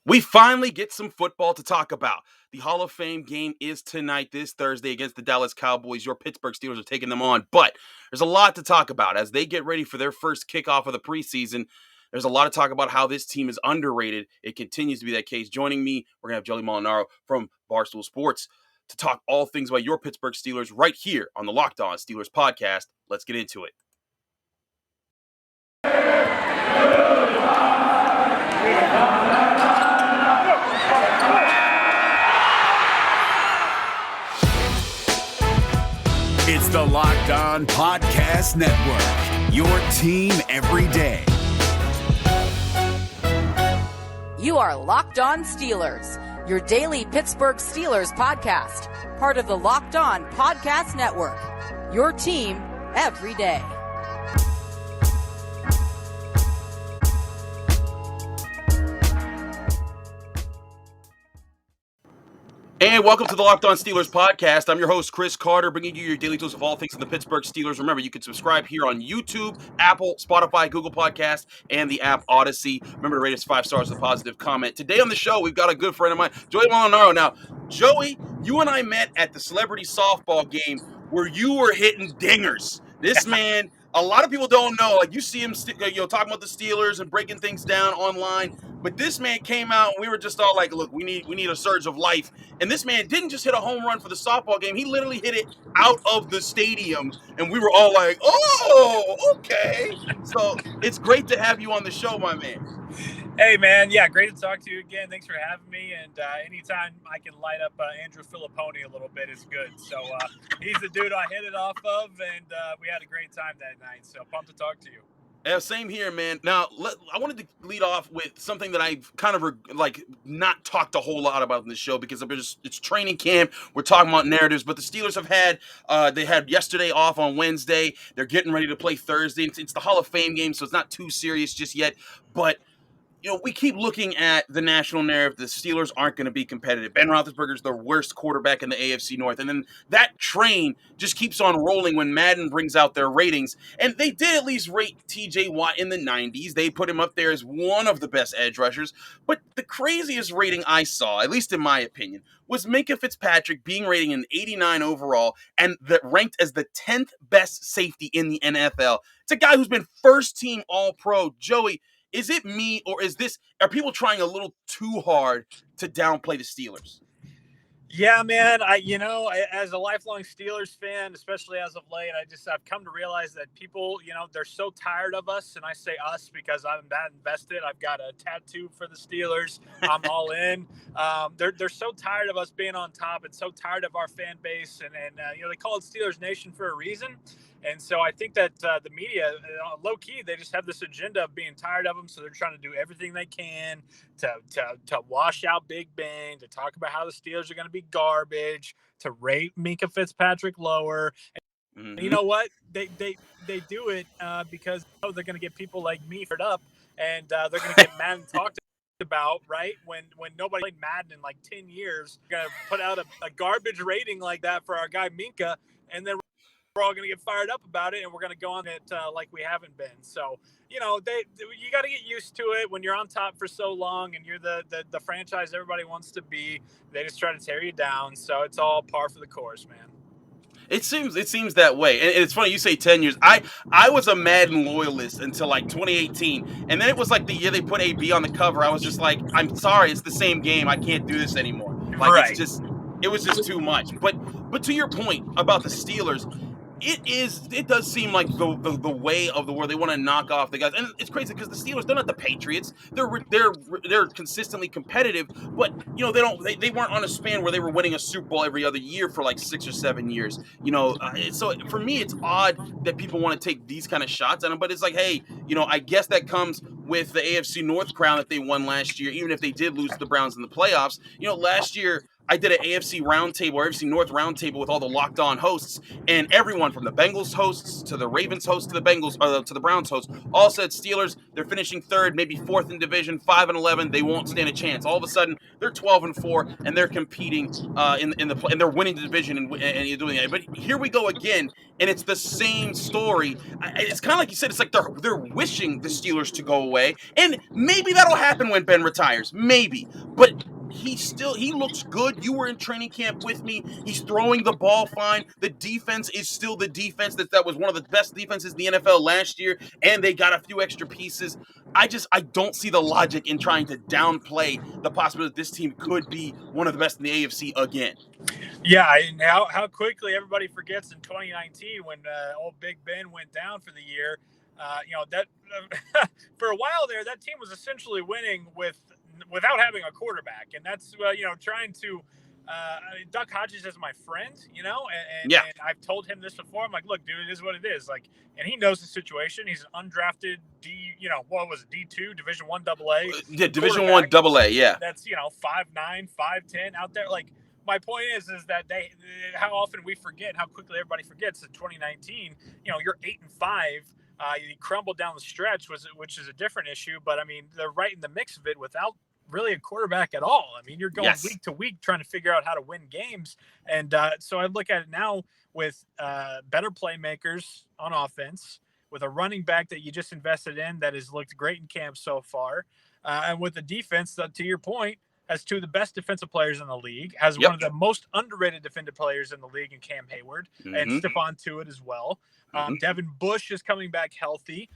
We finally get some football to talk about. The Hall of Fame game is tonight, this Thursday, against the Dallas Cowboys. Your Pittsburgh Steelers are taking them on, but there's a lot to talk about as they get ready for their first kickoff of the preseason. There's a lot of talk about how this team is underrated. It continues to be that case. Joining me, we're going to have Joey Mulinaro from Barstool Sports to talk all things about your Pittsburgh Steelers right here on the Locked On Steelers podcast. Let's get into it. It's the Locked On Podcast Network, your team every day. You are Locked On Steelers, your daily Pittsburgh Steelers podcast, part of the Locked On Podcast Network, your team every day. And welcome to the Locked On Steelers podcast. I'm your host, Chris Carter, bringing you your daily dose of all things in the Pittsburgh Steelers. Remember, you can subscribe here on YouTube, Apple, Spotify, Google Podcasts, and the app Odyssey. Remember to rate us 5 stars with a positive comment. Today on the show, we've got a good friend of mine, Joey Mulinaro. Now, Joey, you and I met at the celebrity softball game where you were hitting dingers. This man, a lot of people don't know. Like, you see him talking about the Steelers and breaking things down online. But this man came out, and we were just all like, look, we need a surge of life. And this man didn't just hit a home run for the softball game. He literally hit it out of the stadium. And we were all like, oh, okay. So it's great to have you on the show, my man. Hey, man. Yeah, great to talk to you again. Thanks for having me. And anytime I can light up Andrew Filipponi a little bit is good. So he's the dude I hit it off of, and we had a great time that night. So pumped to talk to you. Yeah, same here, man. Now, I wanted to lead off with something that I've kind of not talked a whole lot about in this show because it's training camp. We're talking about narratives, but the Steelers have they had yesterday off on Wednesday. They're getting ready to play Thursday. It's the Hall of Fame game, so it's not too serious just yet. But we keep looking at the national narrative. The Steelers aren't going to be competitive. Ben Roethlisberger's the worst quarterback in the AFC North. And then that train just keeps on rolling when Madden brings out their ratings. And they did at least rate T.J. Watt in the 90s. They put him up there as one of the best edge rushers. But the craziest rating I saw, at least in my opinion, was Minkah Fitzpatrick being rated an 89 overall and ranked as the 10th best safety in the NFL. It's a guy who's been first-team All-Pro. Joey, is it me, or are people trying a little too hard to downplay the Steelers? Yeah, man. As a lifelong Steelers fan, especially as of late, I've come to realize that people, they're so tired of us, and I say us because I'm that invested. I've got a tattoo for the Steelers. I'm all in. They're so tired of us being on top and so tired of our fan base, and they call it Steelers Nation for a reason. And so I think that the media, low key, they just have this agenda of being tired of them. So they're trying to do everything they can to wash out Big Ben, to talk about how the Steelers are going to be garbage, to rate Minkah Fitzpatrick lower. And you know what? They do it because they're going to get people like me fired up, and they're going to get mad and talked about, right? When nobody played Madden in like 10 years, they're going to put out a garbage rating like that for our guy Minkah, and then we're all going to get fired up about it, and we're going to go on it like we haven't been. So, you got to get used to it when you're on top for so long and you're the franchise everybody wants to be. They just try to tear you down. So it's all par for the course, man. It seems that way. And it's funny you say 10 years. I was a Madden loyalist until like 2018. And then it was like the year they put AB on the cover. I was just like, I'm sorry, it's the same game. I can't do this anymore. Like, right. It was just too much. But to your point about the Steelers, it does seem like the way of the world. They want to knock off the guys, and it's crazy because the Steelers, they're not the Patriots. They're consistently competitive, but they weren't on a span where they were winning a Super Bowl every other year for like 6 or 7 years. So for me, it's odd that people want to take these kind of shots at them. But it's like, hey, I guess that comes with the AFC North crown that they won last year, even if they did lose to the Browns in the playoffs. Last year, I did an AFC roundtable, or AFC North roundtable with all the Locked On hosts, and everyone from the Bengals hosts to the Ravens hosts to the Bengals to the Browns hosts all said Steelers. They're finishing third, maybe fourth in division, 5-11. They won't stand a chance. All of a sudden, they're 12-4, and they're competing and they're winning the division and you're doing that. But here we go again, and it's the same story. It's kind of like you said. It's like they're wishing the Steelers to go away, and maybe that'll happen when Ben retires. Maybe, but he looks good. You were in training camp with me. He's throwing the ball fine. The defense is still the defense that was one of the best defenses in the NFL last year, and they got a few extra pieces. I don't see the logic in trying to downplay the possibility that this team could be one of the best in the AFC again. Yeah, and how quickly everybody forgets in 2019 when old Big Ben went down for the year. That for a while there, that team was essentially winning without having a quarterback, and that's trying to. Duck Hodges is my friend, and I've told him this before. I'm like, look, dude, it is what it is. Like, and he knows the situation. He's an undrafted what was it, D2, Division I AA? Yeah, Division I AA. Yeah, that's 5'9", 5'10" out there. Like, my point is that how often we forget, how quickly everybody forgets that 2019. You're 8-5. You crumbled down the stretch, which is a different issue. But I mean, they're right in the mix of it without really a quarterback at all. I mean, you're going week to week trying to figure out how to win games. And so I look at it now with better playmakers on offense, with a running back that you just invested in that has looked great in camp so far, and with a defense that, to your point, has two of the best defensive players in the league, has one of the most underrated defensive players in the league in Cam Hayward, and Stephon Tuitt as well. Devin Bush is coming back healthy.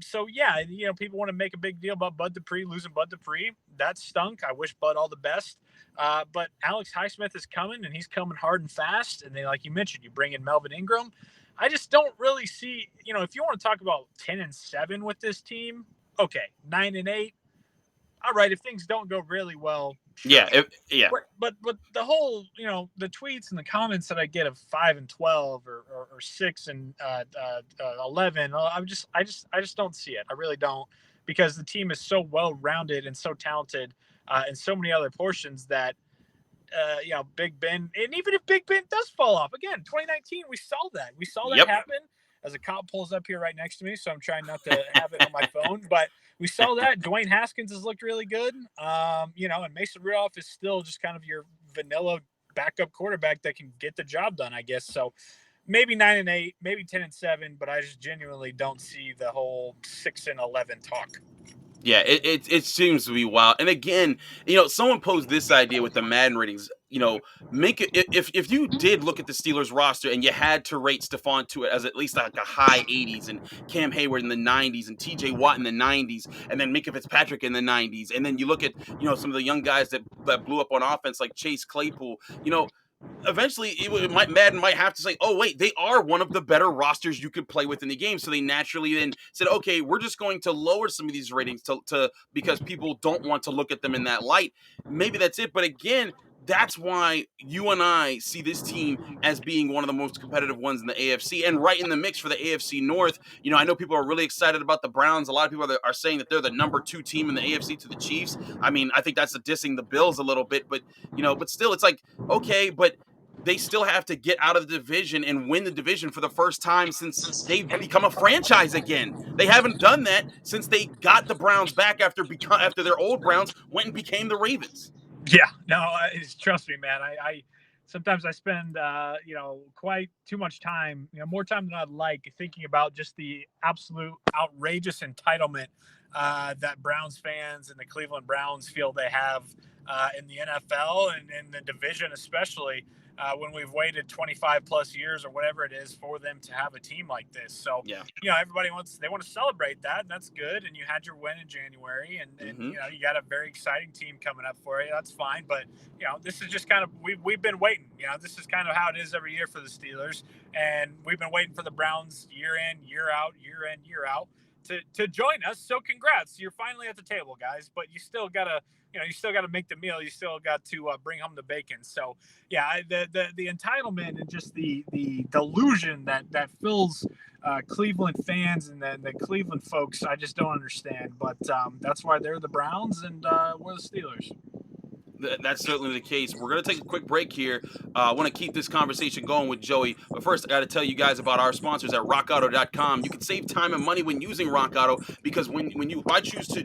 So yeah, people want to make a big deal about Bud Dupree, losing Bud Dupree. That stunk. I wish Bud all the best. But Alex Highsmith is coming, and he's coming hard and fast. And then, like you mentioned, you bring in Melvin Ingram. I just don't really see, if you want to talk about 10-7 with this team, okay, 9-8. All right, if things don't go really well, sure. Yeah. But the whole, the tweets and the comments that I get of 5-12 or 6-11, I just don't see it. I really don't, because the team is so well rounded and so talented in so many other portions that Big Ben, and even if Big Ben does fall off again, 2019, we saw that happen. As a cop pulls up here right next to me, so I'm trying not to have it on my phone, but we saw that. Dwayne Haskins has looked really good, and Mason Rudolph is still just kind of your vanilla backup quarterback that can get the job done, I guess. So maybe 9-8, maybe 10-7, but I just genuinely don't see the whole 6-11 talk. Yeah, it seems to be wild. And again, someone posed this idea with the Madden ratings. Minkah, if you did look at the Steelers roster and you had to rate Stephon Tuitt as at least like a high 80s, and Cam Hayward in the 90s, and TJ Watt in the 90s, and then Minkah Fitzpatrick in the 90s, and then you look at some of the young guys that blew up on offense like Chase Claypool, eventually Madden might have to say, oh wait, they are one of the better rosters you could play with in the game. So they naturally then said, okay, we're just going to lower some of these ratings to because people don't want to look at them in that light. Maybe that's it. But again, that's why you and I see this team as being one of the most competitive ones in the AFC and right in the mix for the AFC North. I know people are really excited about the Browns. A lot of people are saying that they're the number 2 team in the AFC to the Chiefs. I mean, I think that's dissing the Bills a little bit, but but still, it's like, okay, but they still have to get out of the division and win the division for the first time since they've become a franchise again. They haven't done that since they got the Browns back after their old Browns went and became the Ravens. Yeah, no, trust me, man. I sometimes I spend quite too much time, more time than I'd like, thinking about just the absolute outrageous entitlement that Browns fans and the Cleveland Browns feel they have in the NFL and in the division, especially when we've waited 25 plus years or whatever it is for them to have a team like this. So, everybody want to celebrate that, and that's good. And you had your win in January, and you got a very exciting team coming up for you. That's fine. But, this is just kind of, we've been waiting. This is kind of how it is every year for the Steelers. And we've been waiting for the Browns year in, year out, to join us. So congrats. You're finally at the table, guys, but you still got to, you still got to make the meal. You still got to bring home the bacon. So yeah, the entitlement and just the delusion that fills Cleveland fans and the Cleveland folks, I just don't understand, but that's why they're the Browns and we're the Steelers. That's certainly the case. We're going to take a quick break here. I want to keep this conversation going with Joey. But first, I got to tell you guys about our sponsors at rockauto.com. You can save time and money when using Rock Auto because if I choose to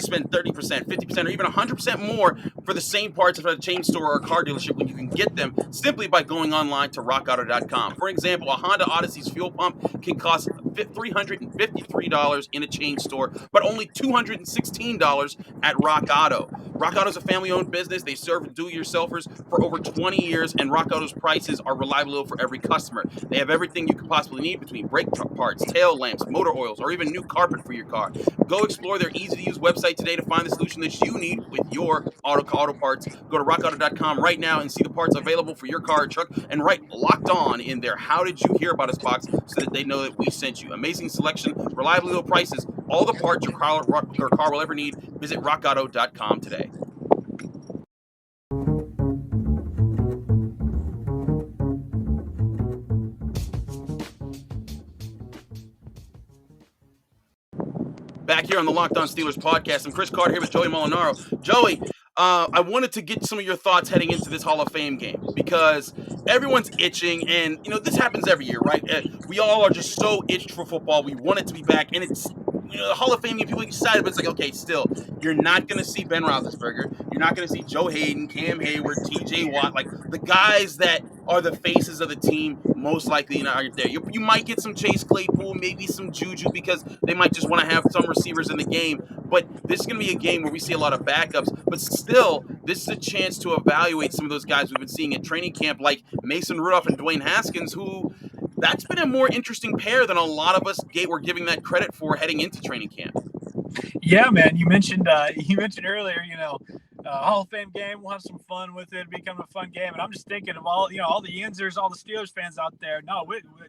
spend 30%, 50%, or even 100% more for the same parts at a chain store or a car dealership when you can get them simply by going online to rockauto.com. For example, a Honda Odyssey's fuel pump can cost $353 in a chain store, but only $216 at Rock Auto. Rock Auto is a family-owned business. They serve do-it-yourselfers for over 20 years, and Rock Auto's prices are reliable for every customer. They have everything you could possibly need between brake parts, tail lamps, motor oils, or even new carpet for your car. Go explore their easy-to-use website today to find the solution that you need with your auto parts. Go to rockauto.com right now and see the parts available for your car or truck, and write Locked On in their How Did You Hear About Us box so that they know that we sent you. Amazing selection, reliably low prices, all the parts your car will ever need. Visit rockauto.com today. Back here on the Locked On Steelers podcast, I'm Chris Carter here with Joey Mulinaro. Joey, I wanted to get some of your thoughts heading into this Hall of Fame game because everyone's itching, and this happens every year, right? We all are just so itched for football. We want it to be back, and it's the Hall of Fame game. People get excited, but it's like, okay, still, you're not going to see Ben Roethlisberger. You're not going to see Joe Hayden, Cam Hayward, T.J. Watt, like the guys that are the faces of the team. Most likely aren't there. You might get some Chase Claypool, maybe some Juju because they might just want to have some receivers in the game. But this is going to be a game where we see a lot of backups. But still, this is a chance to evaluate some of those guys we've been seeing at training camp, like Mason Rudolph and Dwayne Haskins, who that's been a more interesting pair than a lot of us were giving that credit for heading into training camp. Yeah, man. You mentioned earlier, Hall of Fame game. We'll have some fun with it. It'll become a fun game. And I'm just thinking of all the Yinzers, all the Steelers fans out there. No,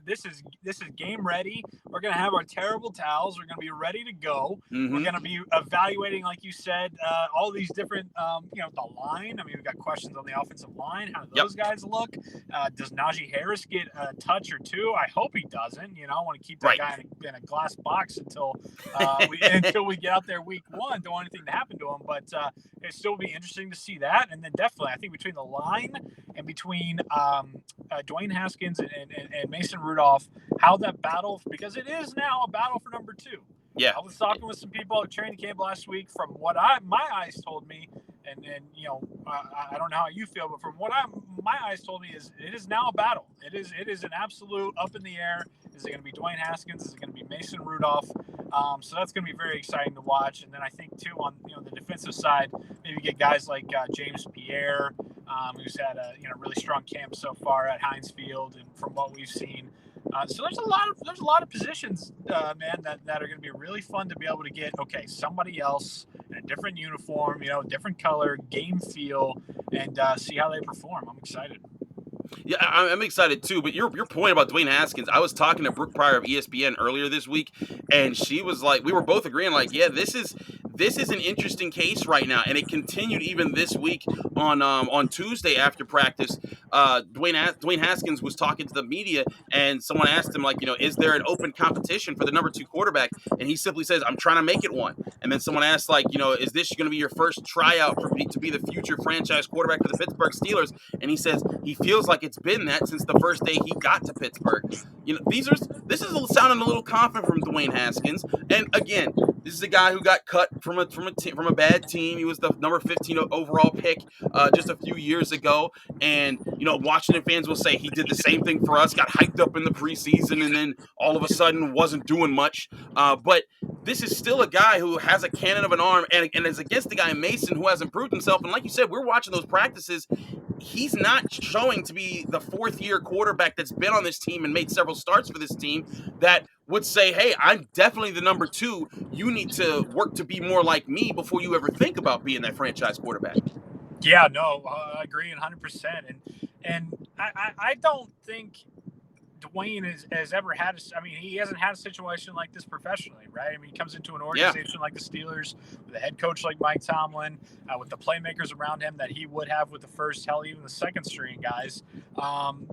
this is game ready. We're going to have our terrible towels. We're going to be ready to go. Mm-hmm. We're going to be evaluating, like you said, all these different, the line. I mean, we've got questions on the offensive line. How do those guys look? Does Najee Harris get a touch or two? I hope he doesn't. I want to keep that guy in a glass box until we get out there week one. Don't want anything to happen to him. But it still be interesting to see that. And then definitely, I think between the line and between Dwayne Haskins and Mason Rudolph, how that battle, because it is now a battle for number 2. Yeah. I was talking with some people at training camp last week. From what my eyes told me, and I don't know how you feel, but from what my eyes told me is it is now a battle. It is an absolute up in the air. Is it going to be Dwayne Haskins? Is it going to be Mason Rudolph? So that's going to be very exciting to watch. And then I think too on the defensive side, maybe get guys like James Pierre, who's had a really strong camp so far at Heinz Field, and from what we've seen. So there's a lot of positions, man, that are going to be really fun to be able to get, somebody else in a different uniform, different color, game feel, and see how they perform. I'm excited. Yeah, I'm excited too. But your point about Dwayne Haskins, I was talking to Brooke Pryor of ESPN earlier this week, and she was like, we were both agreeing, like, yeah, this is an interesting case right now, and it continued even this week on Tuesday after practice. Dwayne Haskins was talking to the media, and someone asked him, like, is there an open competition for the number 2 quarterback? And he simply says, I'm trying to make it one. And then someone asked, like, is this going to be your first tryout to be the future franchise quarterback for the Pittsburgh Steelers? And he says he feels like it's been that since the first day he got to Pittsburgh. This is sounding a little confident from Dwayne Haskins. And again, this is a guy who got cut from a bad team. He was the number 15 overall pick just a few years ago. And Washington fans will say he did the same thing for us. Got hyped up in the preseason, and then all of a sudden wasn't doing much. But this is still a guy who has a cannon of an arm, and is against the guy Mason who has improved himself. And like you said, we're watching those practices. He's not showing to be the 4th-year quarterback that's been on this team and made several starts for this team that would say, hey, I'm definitely the number 2. You need to work to be more like me before you ever think about being that franchise quarterback. Yeah, no, I agree 100%. And I don't think Dwayne has ever had he hasn't had a situation like this professionally, right? I mean, he comes into an organization like the Steelers with a head coach like Mike Tomlin, with the playmakers around him that he would have with the first, hell, even the second string guys.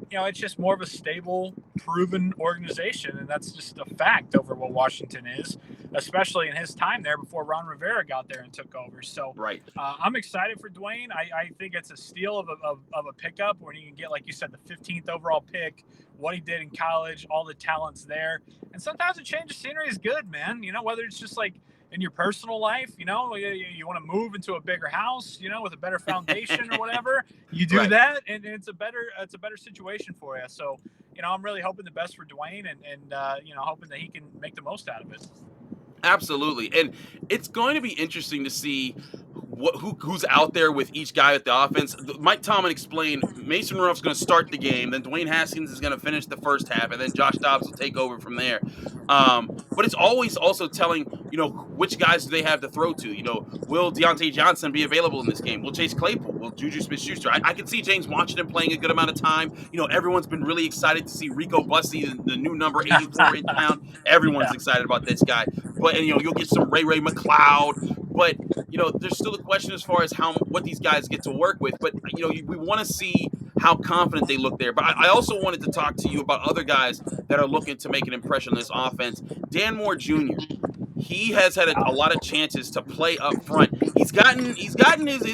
It's just more of a stable, proven organization, and that's just a fact over what Washington is. especially in his time there before Ron Rivera got there and took over. So Right. I'm excited for Dwayne. I think it's a steal of a pickup when you can get, like you said, the 15th overall pick, what he did in college, all the talents there. And sometimes a change of scenery is good, man. Whether it's just like in your personal life, you want to move into a bigger house, with a better foundation or whatever, you do Right. that, and it's a better situation for you. So, I'm really hoping the best for Dwayne, and hoping that he can make the most out of it. Absolutely. And it's going to be interesting to see who's out there with each guy at the offense. Mike Tomlin explained Mason Rudolph's going to start the game, then Dwayne Haskins is going to finish the first half, and then Josh Dobbs will take over from there. But it's always also telling, which guys do they have to throw to? Will Deontay Johnson be available in this game? Will Chase Claypool? Will Juju Smith-Schuster? I can see James Washington playing a good amount of time. Everyone's been really excied to see Rico Bussey, the new number 84 in town. Everyone's excited about this guy. But you'll get some Ray McLeod. But there's still a question as far as what these guys get to work with. But we want to see how confident they look there. But I also wanted to talk to you about other guys that are looking to make an impression on this offense. Dan Moore Jr. He has had a lot of chances to play up front. He's gotten his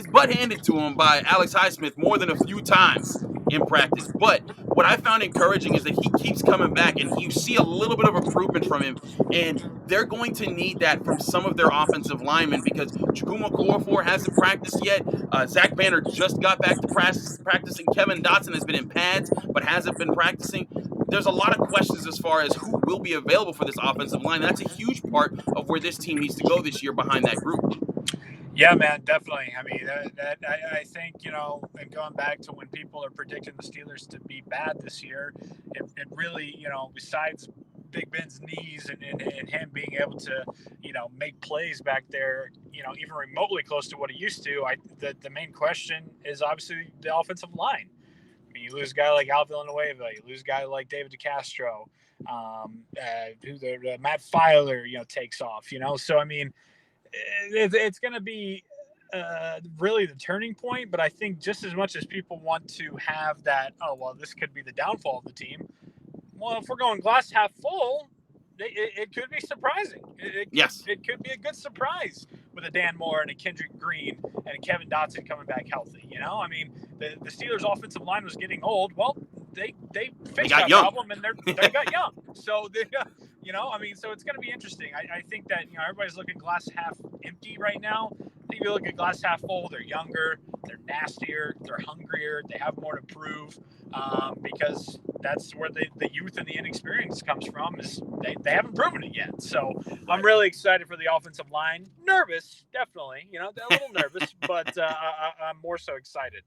butt handed to him by Alex Highsmith more than a few times in practice. But what I found encouraging is that he keeps coming back, and you see a little bit of improvement from him. And they're going to need that from some of their offensive linemen because Chukwuma Okorafor hasn't practiced yet. Zach Banner just got back to practicing. Kevin Dotson has been in pads but hasn't been practicing. There's a lot of questions as far as who will be available for this offensive line. That's a huge part of where this team needs to go this year behind that group. Yeah, man, definitely. I mean, I think, and going back to when people are predicting the Steelers to be bad this year, it really, besides Big Ben's knees and him being able to, make plays back there, even remotely close to what he used to, the main question is obviously the offensive line. I mean, you lose a guy like Al Villanueva, you lose a guy like David DeCastro, Matt Filer, takes off, So, I mean, it's going to be really the turning point. But I think just as much as people want to have that, this could be the downfall of the team. Well, if we're going glass half full, it could be surprising. Yes. It could be a good surprise with a Dan Moore and a Kendrick Green and a Kevin Dotson coming back healthy. I mean, the Steelers' offensive line was getting old. Well, they faced that problem, and they got young. So so it's going to be interesting. I think that everybody's looking glass half empty right now. I think if you look at glass half full, they're younger, they're nastier, they're hungrier, they have more to prove, because that's where the youth and the inexperience comes from. Is they haven't proven it yet. So I'm really excited for the offensive line. Nervous, definitely. They're a little nervous, but I'm more so excited.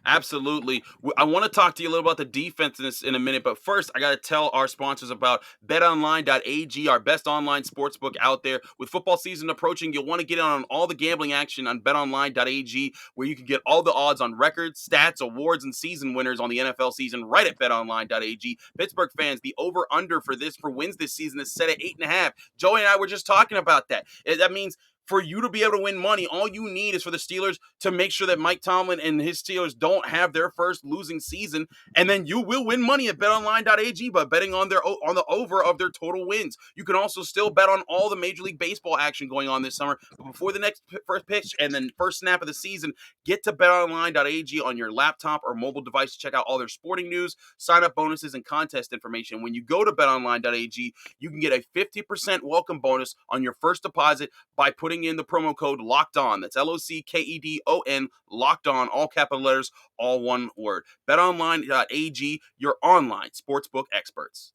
Absolutely. I want to talk to you a little about the defense in a minute, but first I got to tell our sponsors about betonline.ag, our best online sportsbook out there. With football season approaching, you'll want to get in on all the gambling action on betonline.ag, where you can get all the odds on records, stats, awards, and season winners on the NFL season right at betonline.ag. Pittsburgh fans, the over-under for wins this season is set at 8.5. Joey and I were just talking about that. That means for you to be able to win money, all you need is for the Steelers to make sure that Mike Tomlin and his Steelers don't have their first losing season, and then you will win money at betonline.ag by betting on the over of their total wins. You can also still bet on all the Major League Baseball action going on this summer. But before the next first pitch and then first snap of the season, get to betonline.ag on your laptop or mobile device to check out all their sporting news, sign-up bonuses, and contest information. When you go to betonline.ag, you can get a 50% welcome bonus on your first deposit by putting in the promo code Locked On. That's LOCKEDON, Locked On, all capital letters, all one word. BetOnline.ag, your online sportsbook experts.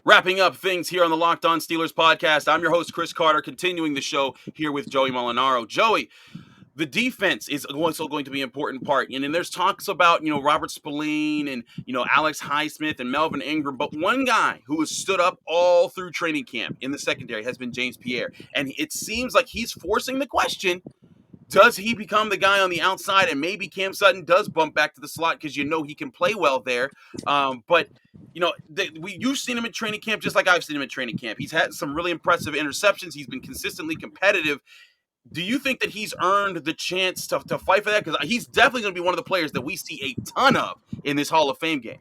Wrapping up things here on the Locked On Steelers podcast, I'm your host, Chris Carter, continuing the show here with Joey Mulinaro. Joey, the defense is also going to be an important part. And then there's talks about, Robert Spillane and, Alex Highsmith and Melvin Ingram. But one guy who has stood up all through training camp in the secondary has been James Pierre. And it seems like he's forcing the question, does he become the guy on the outside? And maybe Cam Sutton does bump back to the slot because he can play well there. But you've seen him in training camp just like I've seen him in training camp. He's had some really impressive interceptions. He's been consistently competitive. Do you think that he's earned the chance to fight for that? Because he's definitely going to be one of the players that we see a ton of in this Hall of Fame game.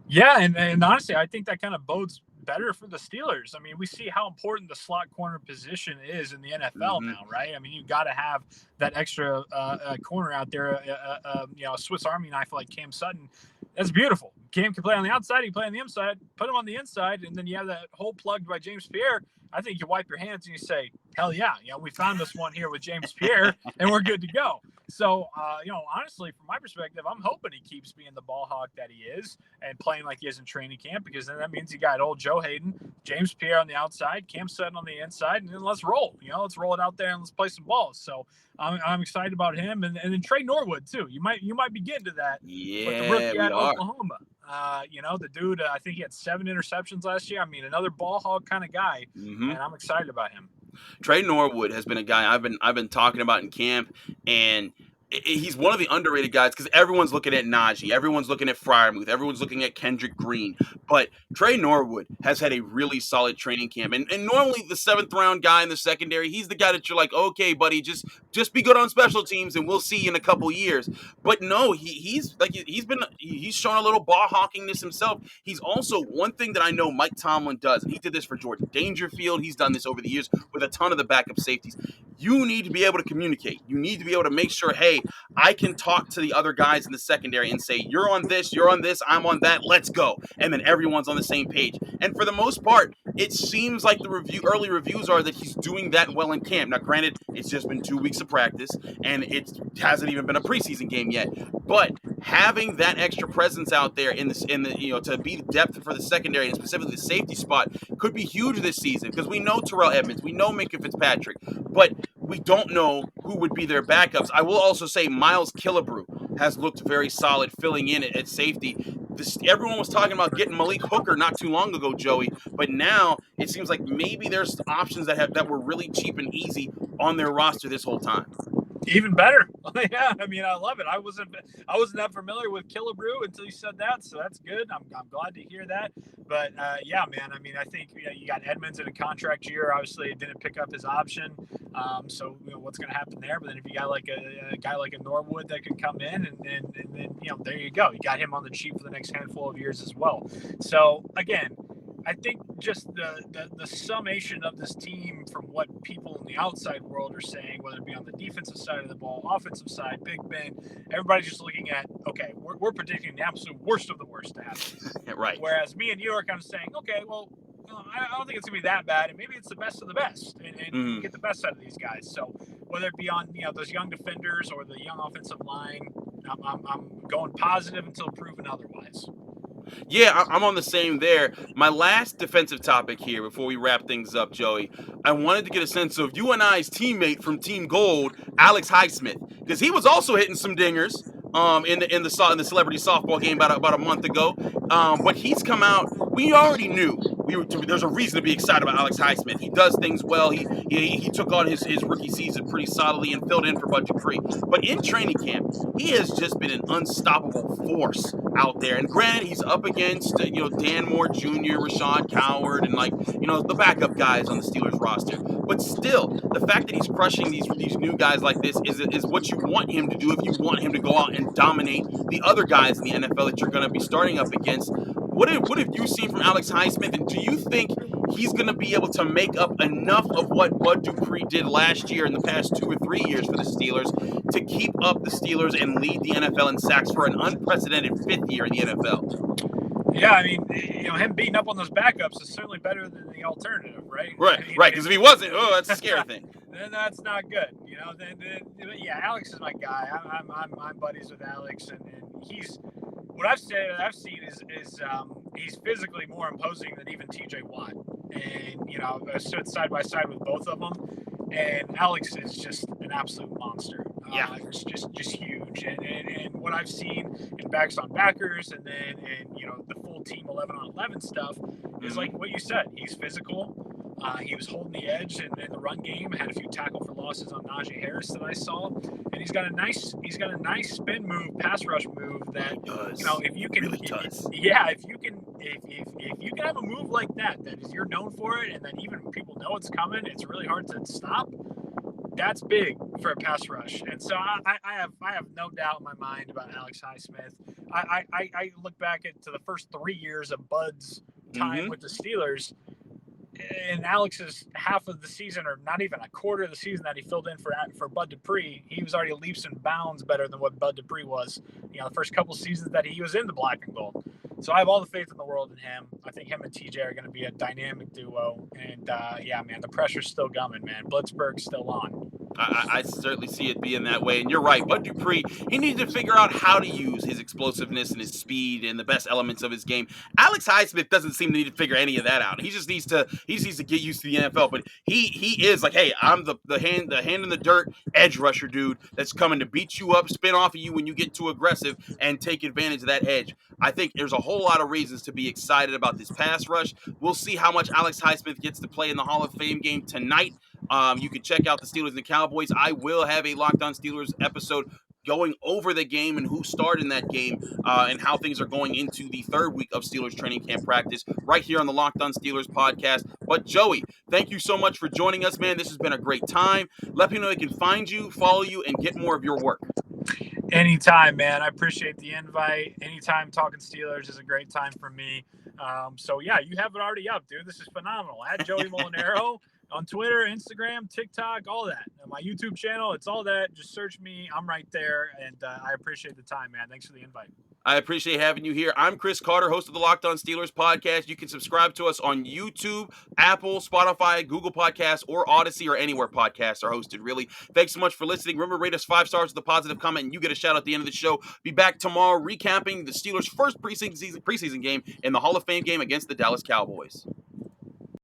Yeah, and honestly, I think that kind of bodes better for the Steelers. I mean, we see how important the slot corner position is in the NFL now, right? I mean, you got to have that extra corner out there, a Swiss Army knife like Cam Sutton. That's beautiful. Cam can play on the outside, he can play on the inside, put him on the inside, and then you have that hole plugged by James Pierre. I think you wipe your hands and you say, hell yeah, we found this one here with James Pierre, and we're good to go. So, honestly, from my perspective, I'm hoping he keeps being the ball hawk that he is and playing like he is in training camp, because then that means you got old Joe Hayden, James Pierre on the outside, Cam Sutton on the inside, and then let's roll. Let's roll it out there and let's play some balls. So I'm excited about him, and then Trey Norwood too. You might be getting to that. Yeah, with the rookie at Oklahoma. The dude, I think he had 7 interceptions last year. I mean, another ball hog kind of guy, and I'm excited about him. Trey Norwood has been a guy I've been talking about in camp, and he's one of the underrated guys because everyone's looking at Najee, everyone's looking at Freiermuth, everyone's looking at Kendrick Green, but Trey Norwood has had a really solid training camp, and normally the 7th round guy in the secondary, he's the guy that you're like, okay, buddy, just be good on special teams, and we'll see you in a couple years. But no, he's shown a little ball hawkingness himself. He's also one thing that I know Mike Tomlin does, and he did this for Jordan Dangerfield. He's done this over the years with a ton of the backup safeties. You need to be able to communicate. You need to be able to make sure, hey, I can talk to the other guys in the secondary and say, you're on this, I'm on that, let's go. And then everyone's on the same page. And for the most part, it seems like the early reviews are that he's doing that well in camp. Now, granted, it's just been 2 weeks of practice, and it hasn't even been a preseason game yet. But having that extra presence out there to be the depth for the secondary and specifically the safety spot could be huge this season, because we know Terrell Edmonds, we know Minkah Fitzpatrick, but we don't know who would be their backups. I will also say Miles Killebrew has looked very solid filling in at safety. Everyone was talking about getting Malik Hooker not too long ago, Joey, but now it seems like maybe there's options that were really cheap and easy on their roster this whole time. Even better. Yeah, I mean, I love it. I wasn't that familiar with Killebrew until you said that, so that's good. I'm glad to hear that. But yeah, man, I mean, I think you got Edmonds in a contract year. Obviously, it didn't pick up his option. So what's going to happen there? But then if you got like a guy like a Norwood that can come in, and then there you go. You got him on the cheap for the next handful of years as well. So again, I think just the summation of this team from what people in the outside world are saying, whether it be on the defensive side of the ball, offensive side, Big Ben, everybody's just looking at, okay, we're predicting the absolute worst of the worst to happen. Right. Whereas me and New York, I'm saying, okay, well, I don't think it's going to be that bad, and maybe it's the best of the best, and get the best out of these guys. So whether it be on those young defenders or the young offensive line, I'm going positive until proven otherwise. Yeah, I'm on the same there. My last defensive topic here before we wrap things up, Joey, I wanted to get a sense of you and I's teammate from Team Gold, Alex Highsmith, because he was also hitting some dingers in the celebrity softball game about a month ago. But he's come out. We already knew there's a reason to be excited about Alex Highsmith. He does things well. He took on his rookie season pretty solidly and filled in for Bud Dupree. But in training camp, he has just been an unstoppable force out there. And granted, he's up against Dan Moore Jr., Rashad Coward, and the backup guys on the Steelers roster. But still, the fact that he's crushing these new guys like this is what you want him to do if you want him to go out and dominate the other guys in the NFL that you're going to be starting up against. What have you seen from Alex Highsmith, and do you think he's going to be able to make up enough of what Bud Dupree did last year in the past 2 or 3 years for the Steelers to keep up the Steelers and lead the NFL in sacks for an unprecedented 5th year in the NFL? Yeah, I mean, him beating up on those backups is certainly better than the alternative, right? Right, because if he wasn't, that's a scary thing. Then that's not good, yeah, Alex is my guy. I'm buddies with Alex, and he's what I've seen is he's physically more imposing than even TJ Watt, and I stood side by side with both of them, and Alex is just an absolute monster. Yeah, it's just huge, and what I've seen in backs on backers, and the full team 11 on 11 stuff is like what you said. He's physical. He was holding the edge in the run game. Had a few tackle for losses on Najee Harris that I saw, and he's got a nice spin move, pass rush move that if you can, if you can have a move like that is you're known for it, and then even when people know it's coming, it's really hard to stop. That's big for a pass rush. And so I have no doubt in my mind about Alex Highsmith. I look back to the first 3 years of Bud's time with the Steelers. In Alex's half of the season, or not even a quarter of the season that he filled in for Bud Dupree, he was already leaps and bounds better than what Bud Dupree was, the first couple seasons that he was in the black and gold. So I have all the faith in the world in him. I think him and TJ are going to be a dynamic duo. And man, the pressure's still coming, man. Blitzburg's still on. I certainly see it being that way. And you're right. Bud Dupree, he needs to figure out how to use his explosiveness and his speed and the best elements of his game. Alex Highsmith doesn't seem to need to figure any of that out. He just needs to get used to the NFL. But he is like, hey, I'm the hand in the dirt edge rusher dude that's coming to beat you up, spin off of you when you get too aggressive, and take advantage of that edge. I think there's a whole lot of reasons to be excited about this pass rush. We'll see how much Alex Highsmith gets to play in the Hall of Fame game tonight. You can check out the Steelers and the Cowboys. I will have a Locked On Steelers episode going over the game and who starred in that game and how things are going into the third week of Steelers training camp practice right here on the Locked On Steelers podcast. But Joey, thank you so much for joining us, man. This has been a great time. Let me know they can find you, follow you, and get more of your work. Anytime, man. I appreciate the invite. Anytime talking Steelers is a great time for me. So yeah, you have it already up, dude. This is phenomenal. At Joey Mulinaro on Twitter, Instagram, TikTok, all that. And my YouTube channel, it's all that. Just search me. I'm right there. And I appreciate the time, man. Thanks for the invite. I appreciate having you here. I'm Chris Carter, host of the Locked On Steelers podcast. You can subscribe to us on YouTube, Apple, Spotify, Google Podcasts, or Odyssey, or anywhere podcasts are hosted, really. Thanks so much for listening. Remember, rate us 5 stars with a positive comment, and you get a shout out at the end of the show. Be back tomorrow recapping the Steelers' first preseason game in the Hall of Fame game against the Dallas Cowboys.